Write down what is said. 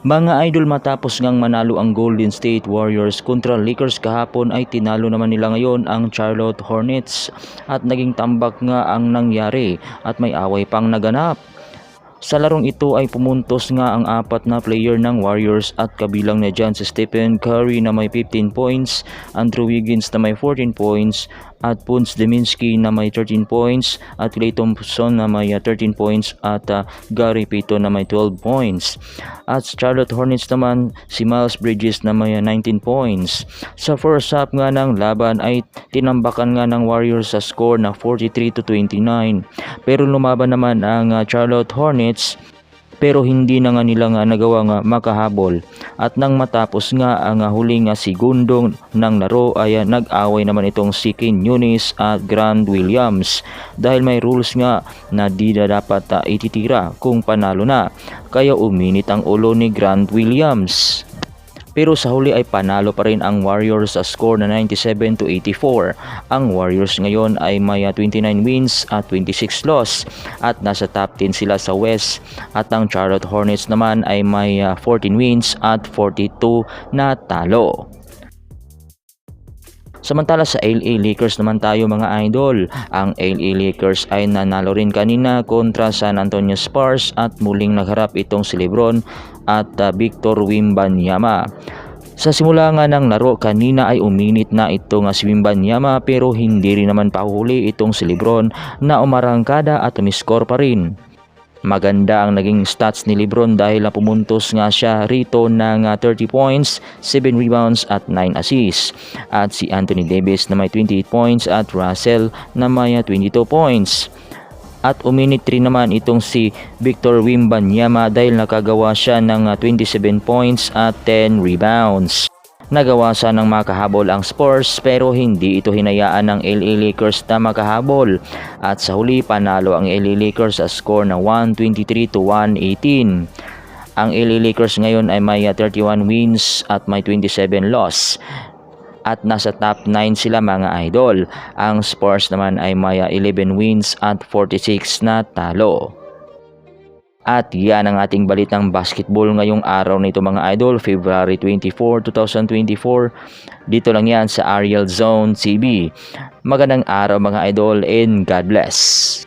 Mga idol, matapos ngang manalo ang Golden State Warriors kontra Lakers kahapon ay tinalo naman nila ngayon ang Charlotte Hornets at naging tambak nga ang nangyari at may away pang naganap. Sa larong ito ay pumuntos nga ang apat na player ng Warriors at kabilang na dyan si Stephen Curry na may 15 points, Andrew Wiggins na may 14 points, at Punz Deminski na may 13 points, at Klay Thompson na may 13 points, at Gary Payton na may 12 points. At Charlotte Hornets naman si Miles Bridges na may 19 points. Sa first half nga ng laban ay tinambakan nga ng Warriors sa score na 43-29. Pero lumaban naman ang Charlotte Hornets pero hindi na nga nila nga nagawa nga makahabol. At nang matapos nga ang huling segundong ng laro ay nag-away naman itong si Ken Yunis at Grant Williams dahil may rules nga na di na dapat ititira kung panalo na, kaya uminit ang ulo ni Grant Williams. Pero sa huli ay panalo pa rin ang Warriors sa score na 97-84. Ang Warriors ngayon ay may 29 wins at 26 loss at nasa top 10 sila sa West, at ang Charlotte Hornets naman ay may 14 wins at 42 na talo. Samantala sa LA Lakers naman tayo mga idol. Ang LA Lakers ay nanalo rin kanina kontra San Antonio Spurs at muling nagharap itong si LeBron at Victor Wembanyama. Sa simula nga ng laro kanina ay uminit na itong si Wembanyama pero hindi rin naman pahuli itong si LeBron na umarangkada at umiskor pa rin. Maganda ang naging stats ni LeBron dahil pumuntos nga siya rito ng 30 points, 7 rebounds at 9 assists. At si Anthony Davis na may 28 points at Russell na may 22 points. At uminit rin naman itong si Victor Wembanyama dahil nakagawa siya ng 27 points at 10 rebounds. Nagawa ng makahabol ang Spurs pero hindi ito hinayaan ng LA Lakers na makahabol, at sa huli panalo ang LA Lakers sa score na 123-118. Ang LA Lakers ngayon ay may 31 wins at may 27 loss at nasa top 9 sila mga idol. Ang Spurs naman ay may 11 wins at 46 na talo. At yan ang ating balitang basketball ngayong araw na ito mga idol, February 24, 2024. Dito lang yan sa Ariel Zone TV. Magandang araw mga idol and God bless.